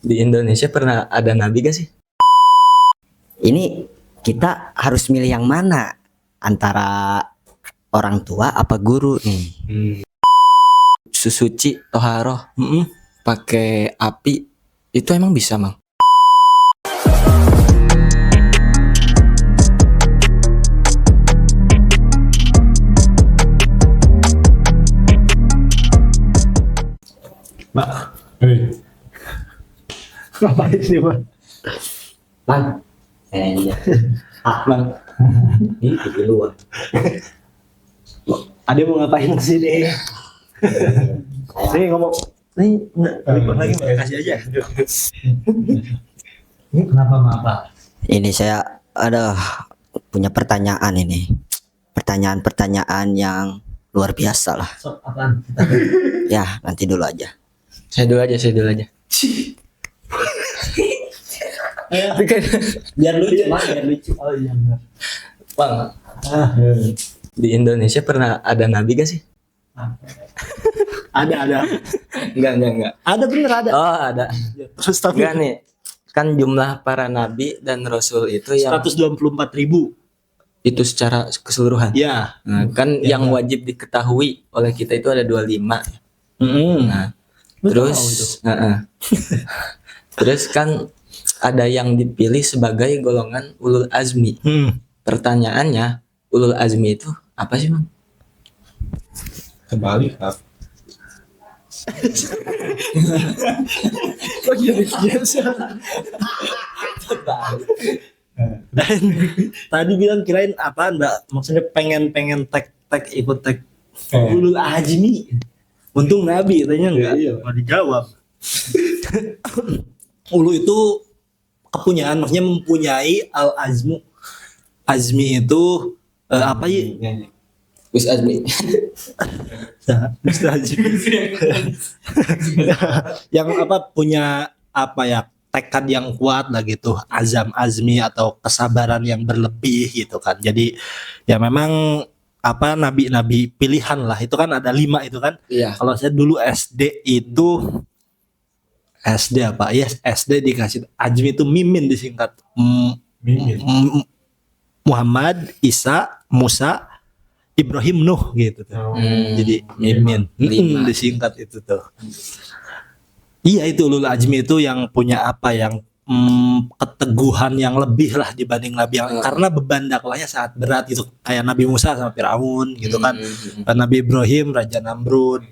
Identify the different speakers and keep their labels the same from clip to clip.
Speaker 1: Di Indonesia pernah ada nabi gak sih?
Speaker 2: Ini kita harus milih yang mana antara orang tua apa guru nih?
Speaker 1: Susuci toharoh pakai api itu emang bisa, Mang?
Speaker 3: Mbak, ngapain sih Mbak?
Speaker 2: Bang, kayaknya
Speaker 1: Mang,
Speaker 2: ini di luar.
Speaker 3: Ade mau ngapain sini? Nih ngomong, nih nggak lagi Mbak, kasih aja. Ini kenapa?
Speaker 2: Ini saya ada punya pertanyaan ini. Pertanyaan-pertanyaan yang luar biasa lah.
Speaker 3: Sok apaan?
Speaker 2: Ya, nanti dulu aja.
Speaker 1: saya dulu aja.
Speaker 3: Biar lucu, Mbak, biar lucu. Oh iya benar.
Speaker 1: Bang, di Indonesia pernah ada nabi gak sih?
Speaker 3: Ada.
Speaker 1: Enggak.
Speaker 3: Ada bener ada.
Speaker 1: Oh, ada.
Speaker 3: Terus tapi
Speaker 1: Enggak nih. Kan jumlah para nabi dan rasul itu yang
Speaker 3: 124.000.
Speaker 1: itu secara keseluruhan.
Speaker 3: Ya.
Speaker 1: Nah, kan yang wajib diketahui oleh kita itu ada 25. Nah,
Speaker 3: Lu tahu itu?
Speaker 1: terus terus kan ada yang dipilih sebagai golongan ulul azmi. Pertanyaannya, ulul azmi itu apa sih, Bang?
Speaker 4: Kembali Kak.
Speaker 3: Kok jadi biasa? Tadi bilang kirain apaan Mbak? Maksudnya pengen tag ikut tag ulul azmi. Untung Nabi katanya enggak. Enggak dijawab. Ulu itu kepunyaan, maksudnya mempunyai al azmu. Azmi itu apa ya?
Speaker 1: Gus azmi.
Speaker 3: Yang apa punya apa ya? Tekad yang kuat lah gitu, azmi atau kesabaran yang berlebih gitu kan. Jadi ya memang apa nabi-nabi pilihan lah, itu kan ada 5 itu kan.
Speaker 1: Iya.
Speaker 3: Kalau saya dulu SD itu SD apa? Yes, SD dikasih azmi itu mimin disingkat. Muhammad, Isa, Musa, Ibrahim, Nuh gitu tuh. Jadi mimin. Disingkat itu tuh. Iya, itu ulul azmi itu yang punya apa yang keteguhan yang lebih lah dibanding nabi yang karena beban dakwahnya sangat berat gitu, kayak Nabi Musa sama Firaun gitu kan. Nabi Ibrahim Raja Namrud,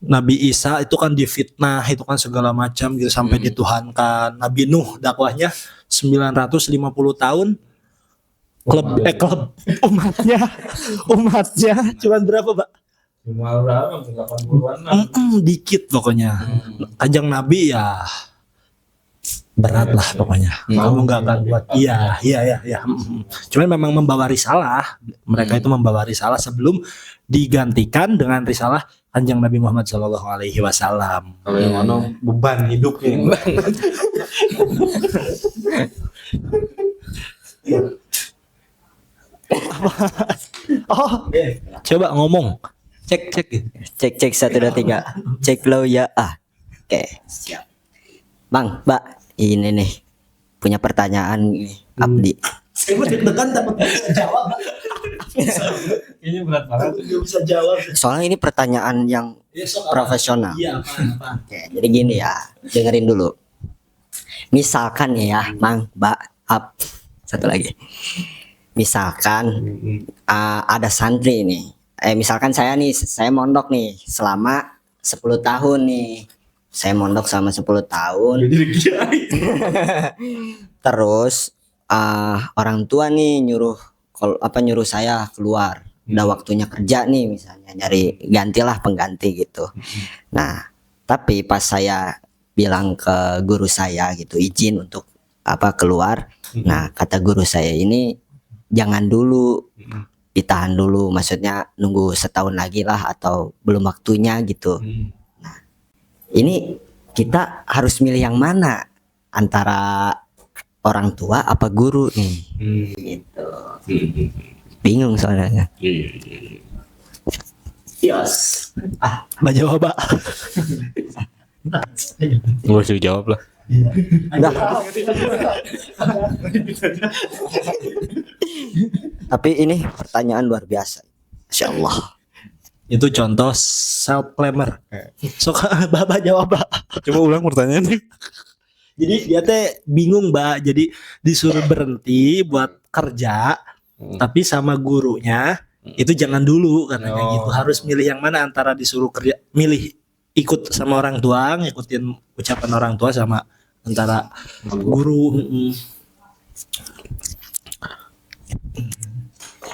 Speaker 3: Nabi Isa itu kan difitnah, itu kan segala macam gitu sampai dituhankan. Nabi Nuh dakwahnya 950 tahun. Klub umatnya cuman berapa, Pak?
Speaker 4: Cuma berapa? 80-an.
Speaker 3: Dikit pokoknya. Kanjeng Nabi ya berat lah pokoknya. Kamu nggak akan buat. Iya. Cuman memang membawa risalah. Mereka itu membawa risalah sebelum digantikan dengan risalah Kanjeng Nabi Muhammad SAW.
Speaker 4: Kalau yang mana beban hidupnya.
Speaker 3: Coba ngomong. Cek.
Speaker 2: Cek 1 2 3. Cek lo ya. Oke, siap. Bang, Mbak, ini nih punya pertanyaan nih, Abdi.
Speaker 3: Saya deg-degan dapat bisa jawab.
Speaker 4: Ini berat banget.
Speaker 3: Gak bisa jawab.
Speaker 2: Soalnya ini pertanyaan yang profesional.
Speaker 3: Iya, apa?
Speaker 2: Oke, jadi gini ya, dengerin dulu. Misalkan ya, Mang, Mbak, satu lagi. Misalkan ada santri nih. Misalkan saya mondok nih selama 10 tahun nih. Saya mondok selama 10 tahun. Terus orang tua nih nyuruh saya keluar. Udah waktunya kerja nih misalnya, nyari gantilah pengganti gitu. Nah, tapi pas saya bilang ke guru saya gitu, izin untuk keluar. Nah, kata guru saya ini jangan dulu, ditahan dulu, maksudnya nunggu setahun lagi lah atau belum waktunya gitu. Nah, ini kita harus milih yang mana antara orang tua apa guru nih? Gitu. Bingung soalnya.
Speaker 3: Yes. Mbak jawab, Mbak.
Speaker 4: Gue usah jawab lah.
Speaker 2: Udah. Tapi ini pertanyaan luar biasa. Masya Allah.
Speaker 3: Itu contoh self claimer. Sok Bapak jawab, Mbak.
Speaker 4: Coba ulang pertanyaannya.
Speaker 3: Jadi dia teh bingung, Mbak. Jadi disuruh berhenti buat kerja, tapi sama gurunya itu jangan dulu karena kayak gitu. Harus milih yang mana antara disuruh kerja, milih ikut sama orang tua, ngikutin ucapan orang tua sama antara guru.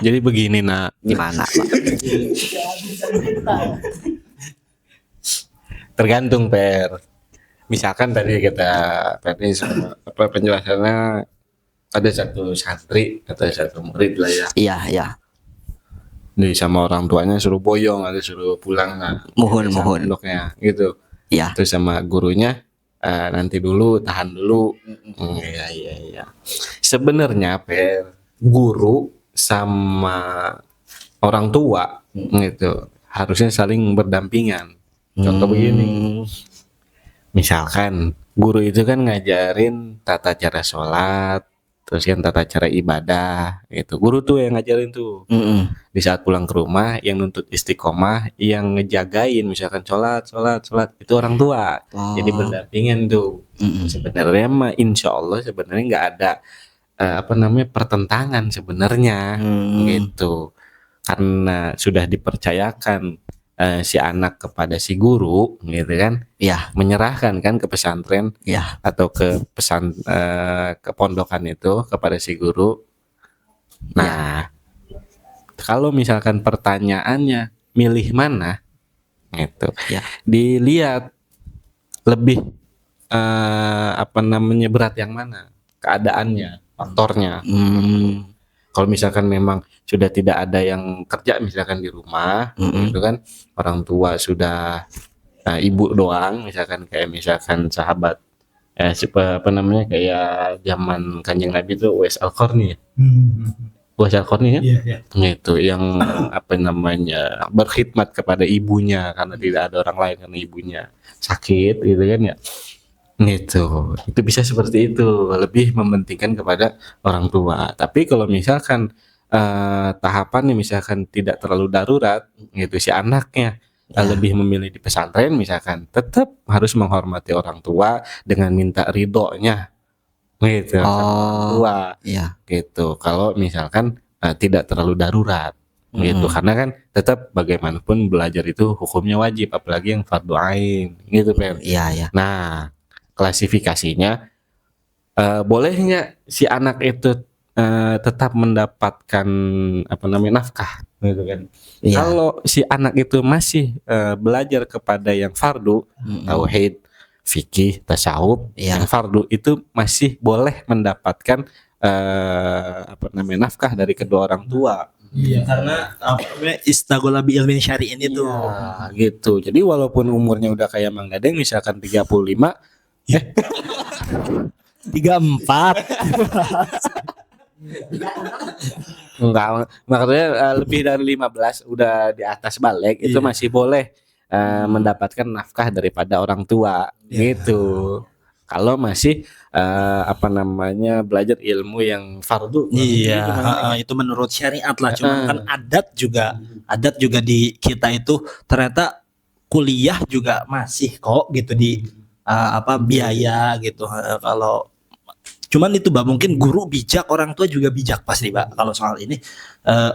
Speaker 4: Jadi begini, nak.
Speaker 2: Gimana, Pak?
Speaker 4: Tergantung, Per. Misalkan tadi tadi apa penjelasannya ada satu santri atau satu murid lah ya.
Speaker 2: Iya, iya.
Speaker 4: Nih sama orang tuanya suruh boyong, ada suruh pulang lah.
Speaker 2: Mohon.
Speaker 4: Pondoknya gitu.
Speaker 2: Iya.
Speaker 4: Terus sama gurunya nanti dulu, tahan dulu. Iya. Sebenarnya Per, guru sama orang tua gitu harusnya saling berdampingan. Contoh begini. Misalkan guru itu kan ngajarin tata cara sholat, terus kan tata cara ibadah gitu. Guru tuh yang ngajarin tuh. Di saat pulang ke rumah yang nuntut istiqomah, yang ngejagain misalkan sholat itu orang tua. Jadi berdampingan tuh. Sebenarnya mah insya Allah sebenarnya nggak ada pertentangan sebenarnya gitu. Karena sudah dipercayakan si anak kepada si guru gitu kan.
Speaker 2: Iya.
Speaker 4: Menyerahkan kan ke pesantren atau ke ke pondokan itu kepada si guru. Nah, kalau misalkan pertanyaannya milih mana gitu. Dilihat lebih berat yang mana? Keadaannya, faktornya. Kalau misalkan memang sudah tidak ada yang kerja misalkan di rumah, gitu kan, orang tua sudah ibu doang, misalkan sahabat kayak zaman Kanjeng Nabi itu Uwais Al-Qarni ya. Uwais Al-Qarni kan? Gitu yang berkhidmat kepada ibunya karena tidak ada orang lain karena ibunya sakit gitu kan ya. Gitu. Itu bisa seperti itu, lebih mementingkan kepada orang tua. Tapi kalau misalkan tahapannya misalkan tidak terlalu darurat gitu si anaknya lebih memilih di pesantren misalkan, tetap harus menghormati orang tua dengan minta ridhonya gitu orang tua gitu. Kalau misalkan tidak terlalu darurat gitu, karena kan tetap bagaimanapun belajar itu hukumnya wajib, apalagi yang fardu ain gitu Pen. Nah, klasifikasinya bolehnya si anak itu tetap mendapatkan nafkah gitu kan. Kalau si anak itu masih belajar kepada yang fardu, tauhid, fikih, tasawuf, yang fardu itu masih boleh mendapatkan nafkah dari kedua orang tua.
Speaker 3: Iya, karena istagola bi ilmin syari'in itu.
Speaker 4: Gitu. Jadi walaupun umurnya udah kayak Mang Dadeng misalkan 35 enggak, maksudnya lebih dari 15 udah di atas balik itu masih boleh mendapatkan nafkah daripada orang tua gitu. Kalau masih belajar ilmu yang fardu.
Speaker 3: Itu menurut syariat lah. Cuma kan adat juga di kita itu ternyata kuliah juga masih kok gitu di biaya gitu. Kalau cuman itu Mbak, mungkin guru bijak, orang tua juga bijak pasti Mbak. Kalau soal ini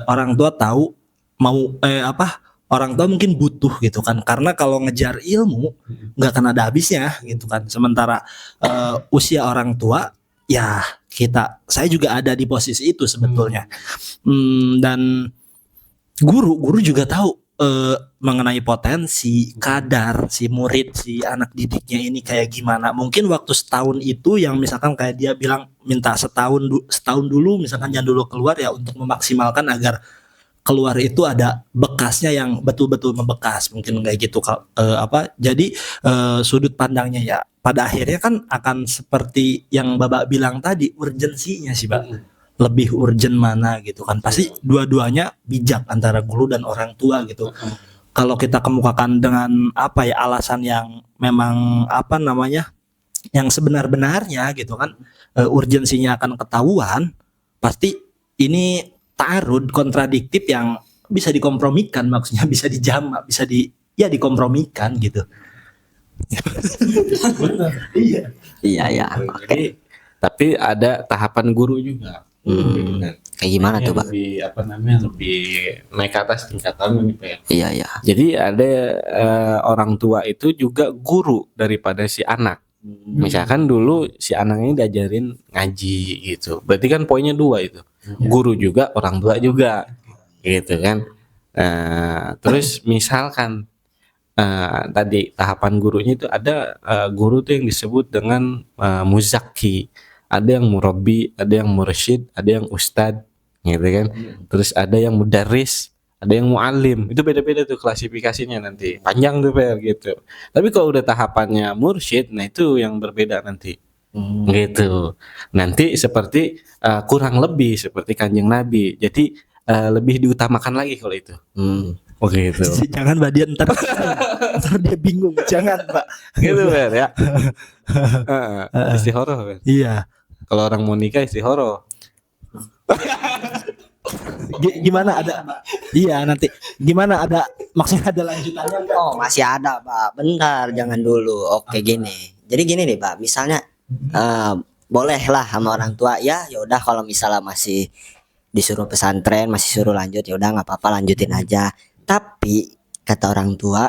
Speaker 3: orang tua tahu mau orang tua mungkin butuh gitu kan, karena kalau ngejar ilmu nggak akan ada habisnya gitu kan. Sementara usia orang tua ya saya juga ada di posisi itu sebetulnya. Dan guru juga tahu mengenai potensi, kadar si murid, si anak didiknya ini kayak gimana. Mungkin waktu setahun itu yang misalkan kayak dia bilang minta setahun dulu misalkan jangan dulu keluar ya, untuk memaksimalkan agar keluar itu ada bekasnya yang betul-betul membekas, mungkin kayak gitu. Jadi sudut pandangnya ya pada akhirnya kan akan seperti yang Bapak bilang tadi, urgensinya sih Pak. Lebih urgent mana gitu kan, pasti dua-duanya bijak antara guru dan orang tua gitu. kalau kita kemukakan dengan apa ya alasan yang memang apa namanya yang sebenar-benarnya gitu kan, urgensinya akan ketahuan, pasti ini ta'arud kontradiktif yang bisa dikompromikan, maksudnya bisa dijamak, bisa dikompromikan gitu. Iya.
Speaker 2: Iya ya.
Speaker 4: Jadi, tapi ada tahapan guru juga.
Speaker 2: Kayak gimana tuh,
Speaker 4: Yang
Speaker 2: Pak?
Speaker 4: lebih apa namanya lebih naik ke atas tingkatan nih Pak.
Speaker 2: Iya ya.
Speaker 4: Jadi ada orang tua itu juga guru daripada si anak. Misalkan dulu si anak ini diajarin ngaji gitu. Berarti kan poinnya dua itu. Guru juga, orang tua juga. Gitu kan. Terus misalkan tadi tahapan gurunya itu ada guru tuh yang disebut dengan muzaki. Ada yang murabbi, ada yang mursyid, ada yang ustad, gitu kan. Terus ada yang mudarris, ada yang muallim. Itu beda-beda tuh klasifikasinya nanti. Panjang tuh Per gitu. Tapi kalau udah tahapannya mursyid, nah itu yang berbeda nanti. Gitu. Nanti seperti kurang lebih seperti Kanjeng Nabi. Jadi lebih diutamakan lagi kalau itu. Oh gitu.
Speaker 3: Jangan Mbak dia ntar dia bingung. Jangan Pak.
Speaker 4: Gitu Per ya. Istihoroh Per.
Speaker 3: Iya.
Speaker 4: Kalau orang mau nikah istihoroh.
Speaker 3: Gimana ada? Iya nanti. Gimana ada? Maksudnya ada lanjutannya nggak?
Speaker 2: Oh, masih ada, Pak. Bentar, jangan dulu. Oke, gini. Jadi gini nih, Pak. Misalnya boleh lah sama orang tua ya udah kalau misalnya masih disuruh pesantren, masih suruh lanjut ya udah nggak apa-apa lanjutin aja. Tapi kata orang tua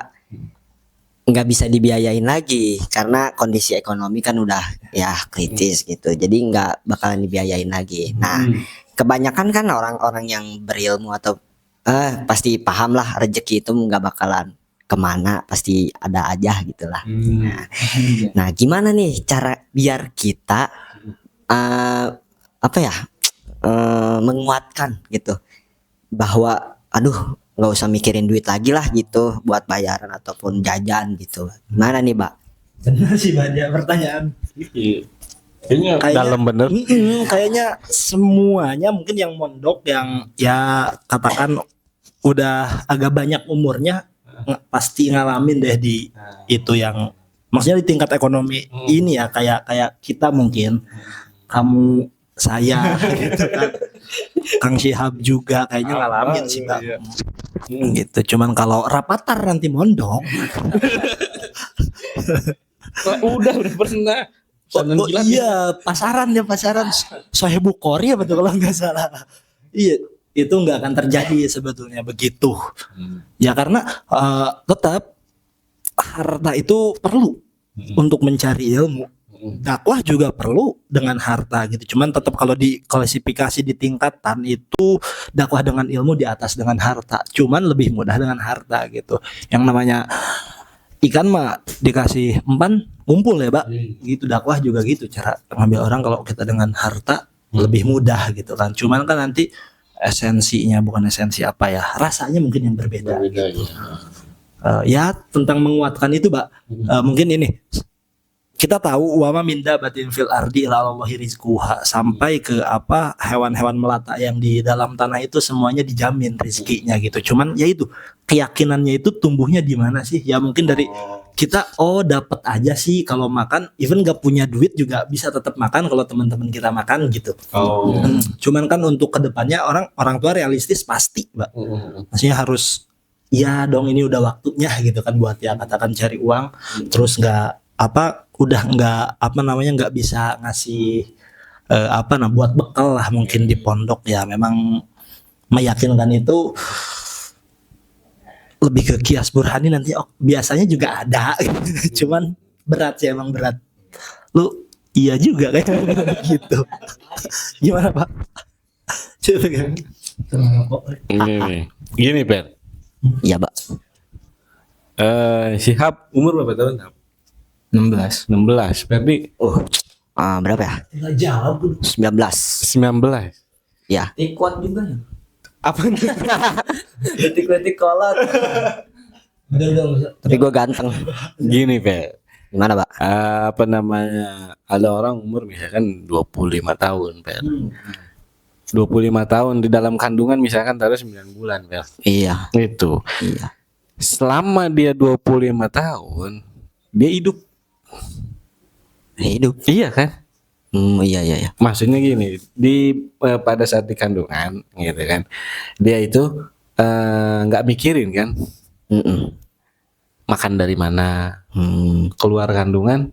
Speaker 2: nggak bisa dibiayain lagi karena kondisi ekonomi kan udah ya kritis gitu. Jadi nggak bakalan dibiayain lagi. Nah, kebanyakan kan orang-orang yang berilmu atau pasti paham lah rezeki itu nggak bakalan kemana, pasti ada aja gitulah. Nah, gimana nih cara biar kita apa ya menguatkan gitu bahwa aduh nggak usah mikirin duit lagi lah gitu buat bayaran ataupun jajan gitu. Gimana nih, Pak?
Speaker 3: Benar sih Mbak dia pertanyaan.
Speaker 4: Kayaknya dalam bener.
Speaker 3: Kayaknya semuanya mungkin yang mondok yang ya katakan udah agak banyak umurnya pasti ngalamin deh di itu yang maksudnya di tingkat ekonomi ini ya kayak kita mungkin kamu saya gitu kan Kang Syihab juga kayaknya ngalamin sih Mbak. Gitu cuman kalau rapatar nanti mondok
Speaker 4: udah pernah.
Speaker 3: Iya pasaran Sohib Bukhari ya betul kalau nggak salah. Iya itu nggak akan terjadi sebetulnya begitu. Ya karena tetap harta itu perlu untuk mencari ilmu. Dakwah juga perlu dengan harta gitu. Cuman tetap kalau di klasifikasi di tingkatan itu dakwah dengan ilmu di atas dengan harta. Cuman lebih mudah dengan harta gitu. Yang namanya ikan mah dikasih umpan ngumpul ya Pak. Gitu dakwah juga gitu cara ngambil orang kalau kita dengan harta lebih mudah gitu kan. Cuman kan nanti esensinya bukan esensi apa ya. Rasanya mungkin yang berbeda gitu. Ya tentang menguatkan itu Pak. Mungkin ini kita tahu wama minda batin fil ardi ila Allahi rizquha sampai ke apa hewan-hewan melata yang di dalam tanah itu semuanya dijamin rizkinya gitu. Cuman ya itu keyakinannya itu tumbuhnya di mana sih? Ya mungkin dari kita dapat aja sih kalau makan even gak punya duit juga bisa tetap makan kalau teman-teman kita makan gitu. Cuman kan untuk kedepannya orang tua realistis pasti Mbak. Maksudnya harus ya dong ini udah waktunya gitu kan buat ya katakan cari uang terus nggak bisa ngasih buat bekal lah mungkin di pondok ya memang meyakinkan itu lebih ke kias burhani nanti biasanya juga ada cuman berat sih emang berat lu iya juga kayak gitu gimana Pak coba kan
Speaker 4: Gini Per.
Speaker 2: Iya, Pak.
Speaker 4: Syihab umur berapa tahun?
Speaker 1: 16.
Speaker 4: Berarti
Speaker 2: Berapa ya?
Speaker 3: nggak jawab
Speaker 2: 19.
Speaker 4: 19.
Speaker 2: Ya.
Speaker 1: Kuat juga ya.
Speaker 4: Apa nih?
Speaker 1: Detik-detik kolot.
Speaker 2: Tapi gue ganteng.
Speaker 4: Gini Per.
Speaker 2: Gimana, Pak?
Speaker 4: Apa namanya? Ada orang umur misalkan 25 tahun Per. 25 tahun di dalam kandungan misalkan taruh 9 bulan Per.
Speaker 2: Iya.
Speaker 4: Itu.
Speaker 2: Iya.
Speaker 4: selama dia 25 tahun dia hidup.
Speaker 2: Hidup.
Speaker 4: Iya kan?
Speaker 2: Iya iya iya.
Speaker 4: Maksudnya gini, pada saat di kandungan gitu kan. Dia itu nggak mikirin kan
Speaker 2: Mm-mm.
Speaker 4: makan dari mana,
Speaker 2: Hmm,
Speaker 4: keluar kandungan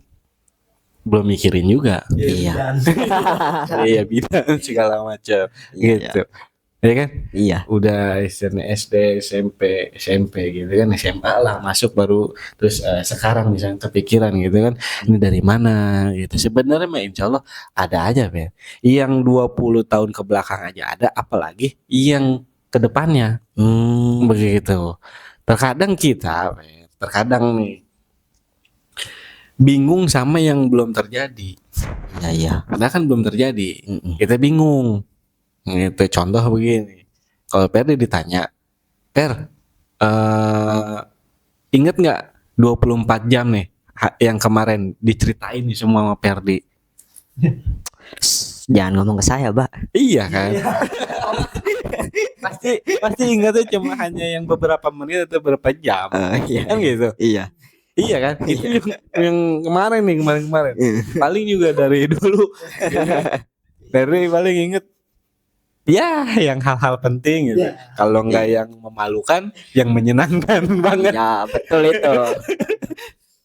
Speaker 4: belum mikirin juga.
Speaker 2: iya.
Speaker 4: Iya bidan segala macam
Speaker 2: Iya,
Speaker 4: gitu. Ya kan?
Speaker 2: Iya.
Speaker 4: Udah istilahnya SD, SMP gitu kan, SMA lah masuk baru terus sekarang misalnya kepikiran gitu kan, ini dari mana gitu. Sebenarnya mah insya Allah ada aja Ben. Yang 20 tahun ke belakang aja ada, apalagi yang ke depannya begitu. Terkadang kita, Ben, terkadang nih bingung sama yang belum terjadi.
Speaker 2: Iya iya.
Speaker 4: Padahal kan belum terjadi.
Speaker 2: Mm-mm.
Speaker 4: Kita bingung. Gitu, contoh begini. Kalau Perdi ditanya, Per, inget nggak 24 jam nih yang kemarin diceritain nih semua sama Perdi?
Speaker 2: Jangan ngomong ke saya, Pak.
Speaker 4: Iya kan? pasti ingatnya cuma hanya yang beberapa menit atau beberapa jam.
Speaker 2: Iya.
Speaker 4: Kan gitu.
Speaker 2: Iya.
Speaker 4: Iya kan? Itu yang kemarin nih, kemarin. Paling juga dari dulu. Perdi paling inget ya yang hal-hal penting gitu. Kalau nggak yang memalukan, yang menyenangkan banget.
Speaker 2: Ya, betul itu.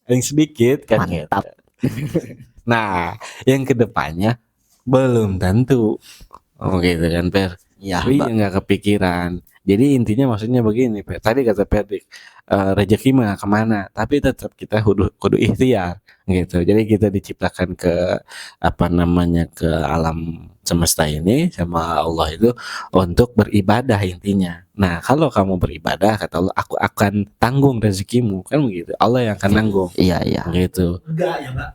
Speaker 4: Yang sedikit kan.
Speaker 2: Mantap.
Speaker 4: Gitu. Nah, yang kedepannya belum tentu. Oh gitu kan Per.
Speaker 2: Iya,
Speaker 4: Tapi
Speaker 2: Pak.
Speaker 4: nggak kepikiran. Jadi intinya maksudnya begini Per. Tadi kata Perdik, rezeki mah kemana? Tapi tetap kita kudu ikhtiar gitu. Jadi kita diciptakan ke apa namanya ke alam semesta ini sama Allah itu untuk beribadah intinya. Nah kalau kamu beribadah kata Allah, aku akan tanggung rezekimu kan begitu. Allah yang akan tanggung.
Speaker 2: Iya iya.
Speaker 4: Gitu.
Speaker 3: Enggak ya, Mbak.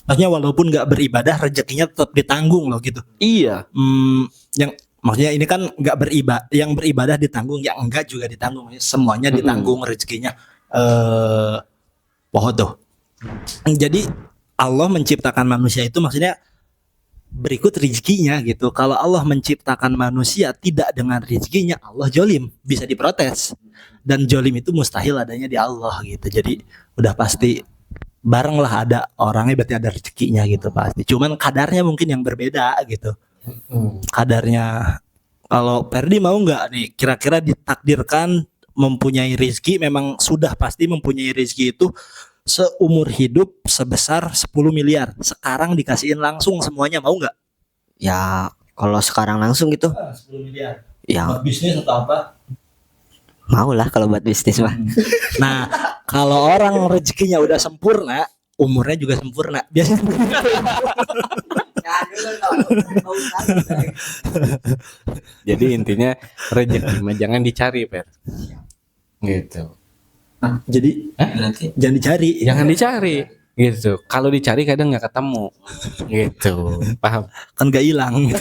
Speaker 3: Maksudnya walaupun nggak beribadah rezekinya tetap ditanggung loh gitu.
Speaker 4: Iya.
Speaker 3: Yang maksudnya ini kan nggak beribadah, yang beribadah ditanggung, yang enggak juga ditanggung. Semuanya ditanggung rezekinya. Pohon tuh. Jadi Allah menciptakan manusia itu maksudnya berikut rezekinya gitu. Kalau Allah menciptakan manusia tidak dengan rezekinya, Allah jolim, bisa diprotes. Dan jolim itu mustahil adanya di Allah gitu. Jadi udah pasti bareng lah ada orangnya berarti ada rezekinya gitu pasti. Cuman kadarnya mungkin yang berbeda gitu. Kadarnya. Kalau Perdi mau nggak nih kira-kira ditakdirkan mempunyai rezeki, memang sudah pasti mempunyai rezeki itu seumur hidup sebesar 10 miliar. Sekarang dikasihin langsung semuanya, mau nggak?
Speaker 2: Ya, kalau sekarang langsung gitu,
Speaker 3: 10 miliar.
Speaker 2: ya
Speaker 3: Buat bisnis atau apa?
Speaker 2: mau lah kalau buat bisnis mah.
Speaker 3: Nah, kalau orang rezekinya udah sempurna, umurnya juga sempurna. Biasanya
Speaker 4: Jadi intinya rezeki mah jangan dicari Per. Gitu.
Speaker 3: jadi
Speaker 1: Berarti
Speaker 3: jangan dicari.
Speaker 4: Jangan dicari. Gitu. Kalau dicari kadang nggak ketemu. Gitu. Paham?
Speaker 3: Kan gak hilang.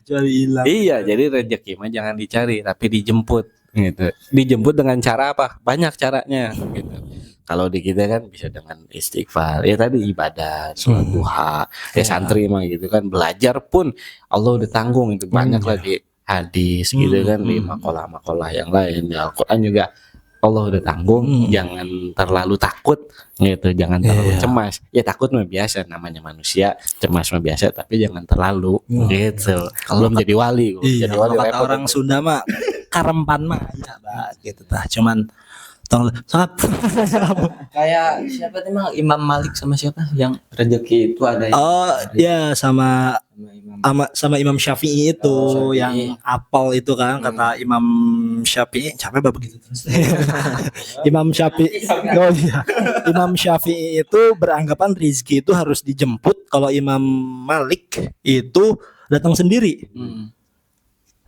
Speaker 3: Kecuali hilang.
Speaker 4: Iya, jadi rezeki mah jangan dicari tapi dijemput gitu. Dijemput dengan cara apa? Banyak caranya gitu. Kalau di kita kan bisa dengan istighfar. Ya tadi ibadah, sholat duha, ya santri mah gitu kan, belajar pun Allah udah tanggung itu banyak lagi hadis gitu kan di makalah-makalah yang lain. Ya, Al-Qur'an juga Allah udah tanggung, jangan terlalu takut gitu, jangan terlalu cemas. Ya takut mah biasa, namanya manusia, cemas mah biasa, tapi jangan terlalu gitu. Belum jadi wali,
Speaker 3: Iya,
Speaker 4: jadi wali
Speaker 3: kalau kata
Speaker 4: repot.
Speaker 3: orang Sunda mah karempan mah ya, Mbak, gitu tah. Cuman tong sangat
Speaker 1: kayak siapa tuh Mang? Imam Malik sama siapa yang rezeki itu ada yang
Speaker 3: oh ya sama
Speaker 1: sama Imam
Speaker 3: sama Imam Syafi'i itu
Speaker 1: Syafi'i.
Speaker 3: yang apal itu kan kata Imam Syafi'i capek bapak gitu terus. Imam Syafi'i oh iya. Imam Syafi'i itu beranggapan rezeki itu harus dijemput, kalau Imam Malik itu datang sendiri.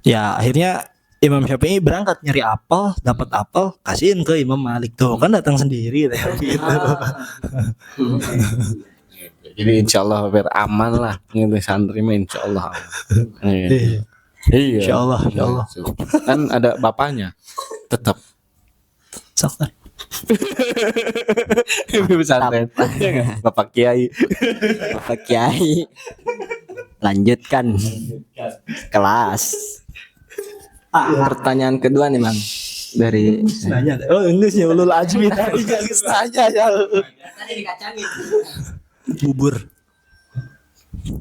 Speaker 3: Ya akhirnya Imam Syafi'i berangkat nyari apel, dapat apel, kasihin ke Imam Malik tuh kan datang sendiri gitu.
Speaker 4: Jadi insya Allah biar aman lah gitu, santri mah insya Allah aman. Iya. Iya.
Speaker 3: Insya Allah, insya Allah.
Speaker 4: Kan ada bapaknya tetap
Speaker 3: Sok.
Speaker 4: pesantren. Iya nggak? Bapak Kiai.
Speaker 2: Bapak Kiai. Lanjutkan kelas.
Speaker 1: Pertanyaan kedua nih Mang. dari
Speaker 3: Nanya. Oh, enggak sih ulul azmi tadi geus nanya ya.
Speaker 2: Tadi dikacangin.
Speaker 3: Bubur.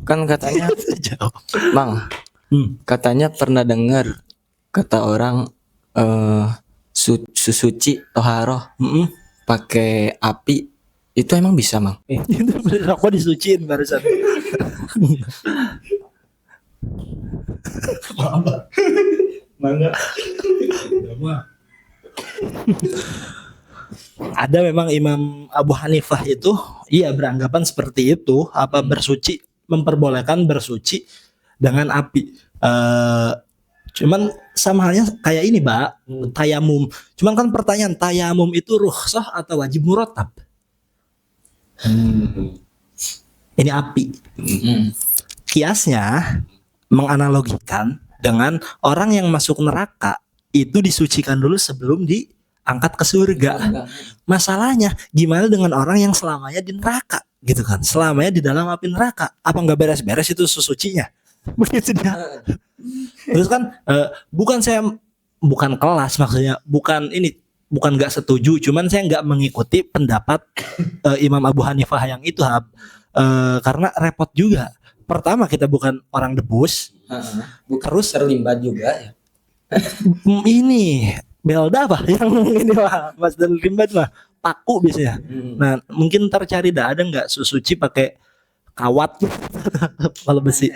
Speaker 1: kan katanya
Speaker 3: Jauh.
Speaker 1: Mang, katanya pernah dengar kata orang suci toharoh
Speaker 3: Heeh.
Speaker 1: pakai api itu emang bisa, Mang?
Speaker 3: Itu bener aku disuciin barusan. Mangga. Ada memang Imam Abu Hanifah itu iya beranggapan seperti itu, apa bersuci memperbolehkan bersuci dengan api. Cuman sama halnya kayak ini, Mbak, tayamum. Cuman kan pertanyaan tayamum itu rukhsah atau wajib murattab? Ini api. Kiasnya menganalogikan dengan orang yang masuk neraka itu disucikan dulu sebelum diangkat ke surga. Masalahnya gimana dengan orang yang selamanya di neraka gitu kan? Selamanya di dalam api neraka. Apa nggak beres-beres itu sucinya? Begitu dia. Terus kan bukan kelas maksudnya, bukan nggak setuju, cuman saya nggak mengikuti pendapat Imam Abu Hanifah yang itu, karena repot juga. Pertama kita bukan orang debus,
Speaker 1: Terus terlibat juga ya.
Speaker 3: ini Belda apa yang ini mah Mas dan Rimbat mah paku biasanya. Nah mungkin ntar cari ada nggak suci pakai kawat kalau besi.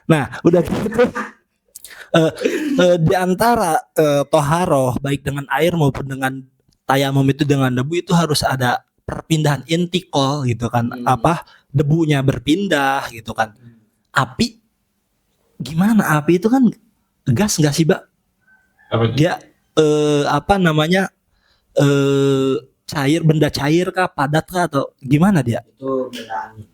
Speaker 3: Nah udah gitu. Di antara toharoh baik dengan air maupun dengan tayamum itu dengan debu itu harus ada perpindahan intikal gitu kan, apa debunya berpindah gitu kan. Api gimana? Api itu kan gas nggak sih, Mbak?
Speaker 4: Apa?
Speaker 3: Dia apa namanya cair, benda cair kah, padat kah atau gimana dia?
Speaker 2: Itu benda angin.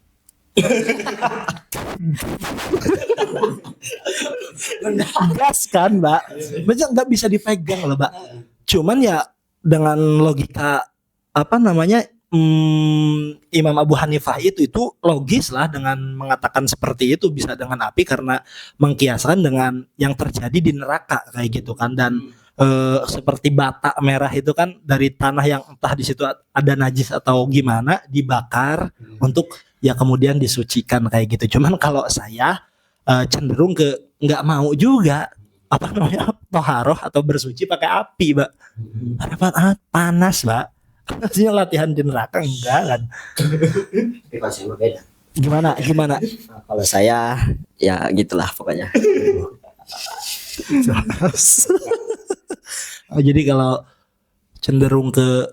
Speaker 3: Gas kan, Mbak? Maksudnya nggak bisa dipegang loh, Mbak. Cuman ya dengan logika apa namanya Imam Abu Hanifah itu logis lah dengan mengatakan seperti itu bisa dengan api karena mengkiaskan dengan yang terjadi di neraka kayak gitu kan. Dan seperti bata merah itu kan dari tanah yang entah di situ ada najis atau gimana dibakar untuk ya kemudian disucikan kayak gitu. Cuman kalau saya cenderung ke nggak mau juga apa namanya toharoh atau bersuci pakai api, Mbak. Karena panas, Mbak. Maksudnya latihan di neraka enggak kan?
Speaker 2: Tapi kalau saya berbeda.
Speaker 3: Gimana?
Speaker 2: Nah, kalau saya ya gitulah pokoknya.
Speaker 3: Oh, jadi kalau cenderung ke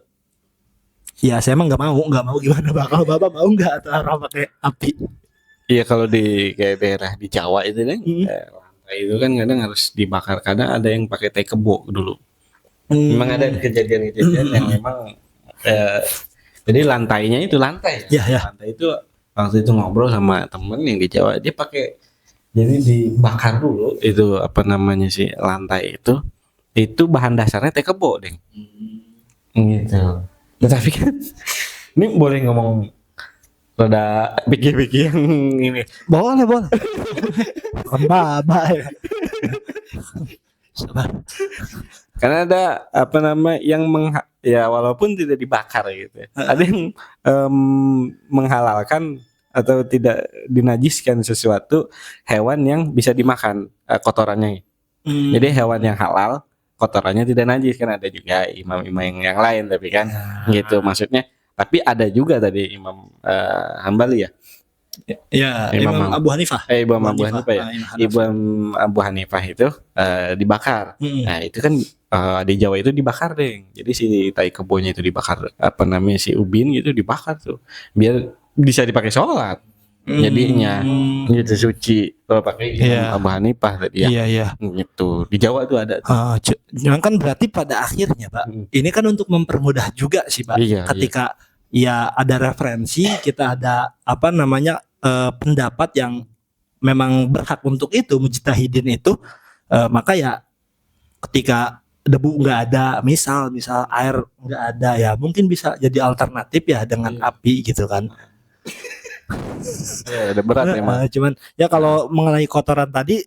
Speaker 3: ya saya emang nggak mau gimana, Mbak? Kalau Bapak mau nggak toharoh pakai api?
Speaker 4: Iya kalau di kayak daerah di Jawa itu kan lantai itu kan kadang harus dibakar, kadang ada yang pakai teh kebo dulu. Memang ada kejadian-kejadian yang memang jadi lantainya itu lantai.
Speaker 3: Ya.
Speaker 4: Lantai itu waktu itu ngobrol sama temen yang di Jawa, dia pakai jadi dibakar dulu itu apa namanya sih lantai itu bahan dasarnya teh kebo, Deng. Gitu. Tetapi kan ini boleh ngomong rada pikir-pikir yang ini.
Speaker 3: Boleh. Kon Baba ya. Sabar.
Speaker 4: Karena ada apa nama yang ya walaupun tidak dibakar gitu. Ada yang menghalalkan atau tidak dinajiskan sesuatu hewan yang bisa dimakan kotorannya. Jadi hewan yang halal kotorannya tidak najis, kan ada juga imam-imam yang lain tapi kan gitu maksudnya. Tapi ada juga tadi Imam Hambali ya.
Speaker 3: Ya,
Speaker 4: Imam
Speaker 3: Imam Abu Hanifah.
Speaker 4: Imam Abu Hanifah ya. Imam Abu Hanifah itu dibakar. Nah, itu kan di Jawa itu dibakar, Deng. Jadi si tai kebonya itu dibakar, apa namanya si ubin gitu dibakar tuh. Biar bisa dipakai sholat. Jadinya gitu suci kalau pakai Imam Abu Hanifah tadi ya.
Speaker 3: Iya.
Speaker 4: Gitu. Di Jawa tuh ada tuh.
Speaker 3: Cuman kan berarti pada akhirnya, Pak, ini kan untuk mempermudah juga sih, Pak.
Speaker 4: Iya,
Speaker 3: ketika ya ada referensi, kita ada apa namanya pendapat yang memang berhak untuk itu, mujtahidin itu, maka ya ketika debu nggak ada, misal air nggak ada, ya mungkin bisa jadi alternatif ya dengan api gitu kan.
Speaker 4: Ya, ada berat memang.
Speaker 3: Cuman ya kalau mengenai kotoran tadi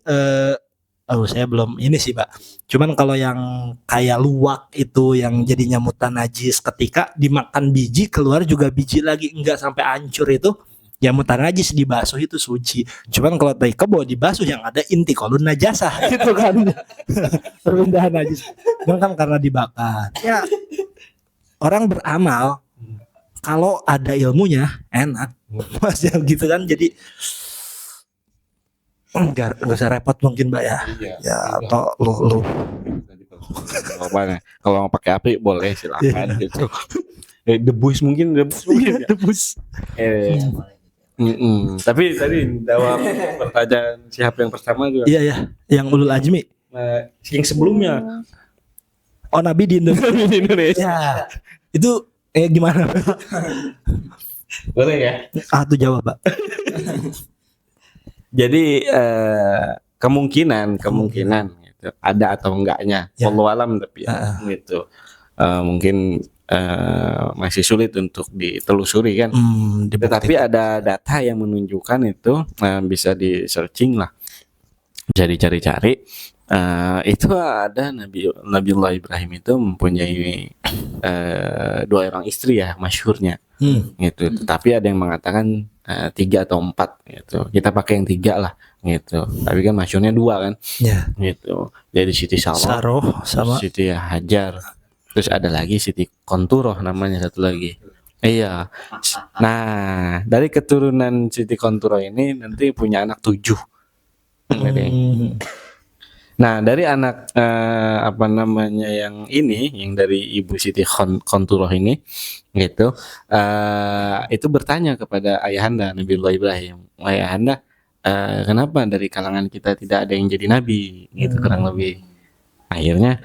Speaker 3: Oh, saya belum ini sih, Pak. Cuman kalau yang kayak luwak itu yang jadinya mutan najis ketika dimakan biji keluar juga biji lagi enggak sampai hancur itu ya mutan najis dibasuh itu suci. Cuman kalau tai kebo dibasuh yang ada inti kolun najasah gitu kan. Perpindahan najis. Cuman kan karena dibakar. Ya orang beramal kalau ada ilmunya enak. Mas ya gitu kan jadi enggak usah repot mungkin Mbak ya. Ya atau lu
Speaker 4: Kalau mau pakai api boleh silakan gitu. Debus mungkin ya.
Speaker 3: debus.
Speaker 4: Tapi tadi jawab pertanyaan siapa yang pertama juga.
Speaker 3: Iya ya, yang ulul azmi.
Speaker 4: Yang sebelumnya
Speaker 3: Oh Nabi di Indonesia.
Speaker 4: di Indonesia.
Speaker 3: Ya. Itu gimana?
Speaker 4: Boleh ya?
Speaker 3: Tuh jawab, Pak.
Speaker 4: Jadi kemungkinan gitu, ada atau enggaknya,
Speaker 3: Ya.
Speaker 4: wallahu alam tapi ya, gitu. Mungkin masih sulit untuk ditelusuri kan. Tetapi ada data yang menunjukkan itu bisa di searching lah, bisa dicari-cari. Itu ada Nabiullah Ibrahim itu mempunyai 2 orang istri ya masyhurnya. Gitu. Tetapi ada yang mengatakan 3 atau 4 gitu. Kita pakai yang 3 lah gitu. Tapi kan masyhurnya 2 kan.
Speaker 3: Ya.
Speaker 4: Gitu. Jadi Siti
Speaker 3: Saroh sama
Speaker 4: Siti Hajar. Terus ada lagi Siti Konturoh namanya satu lagi. Iya. Nah, dari keturunan Siti Konturoh ini nanti punya anak 7. Nah, dari anak apa namanya yang ini, yang dari Ibu Siti Konturoh ini, gitu, itu bertanya kepada ayahanda Nabiullah Ibrahim, ayahanda, kenapa dari kalangan kita tidak ada yang jadi nabi, gitu kurang lebih. Akhirnya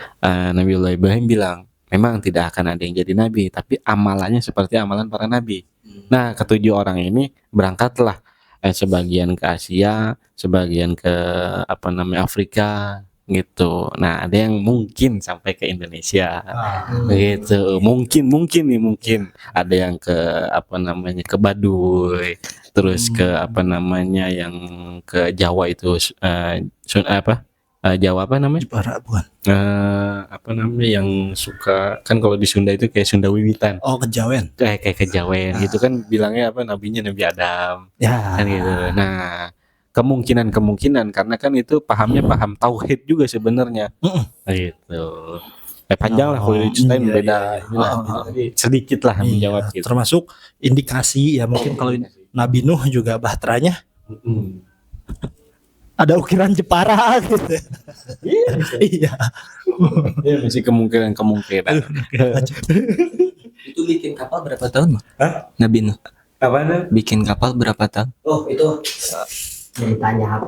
Speaker 4: Nabiullah Ibrahim bilang, memang tidak akan ada yang jadi nabi, tapi amalannya seperti amalan para nabi. Nah, ke-7 orang ini berangkatlah. Sebagian ke Asia, sebagian ke Afrika gitu. Nah, ada yang mungkin sampai ke Indonesia. Gitu. Mungkin ada yang ke ke Baduy, terus ke yang ke Jawa itu Jawa apa namanya?
Speaker 3: Jepara bukan.
Speaker 4: Yang suka kan kalau di Sunda itu kayak Sunda Wiwitan.
Speaker 3: Oh, Kejawen.
Speaker 4: Kayak Kejawen gitu kan bilangnya nabinya Nabi Adam.
Speaker 3: Ya.
Speaker 4: Kan gitu. Nah, kemungkinan karena kan itu paham tauhid juga sebenarnya. Gitu. Panjang lah kalau diceritain beda. Jadi sedikit lah menjawab gitu.
Speaker 3: Termasuk indikasi ya mungkin kalau Nabi Nuh juga bahteranya ada ukiran Jepara gitu. Iya.
Speaker 4: Ya, masih kemungkinan.
Speaker 1: Itu bikin kapal berapa tahun, Bang? Nabi Nuh.
Speaker 4: Apa?
Speaker 1: Bikin kapal berapa tahun?
Speaker 2: Oh itu ceritanya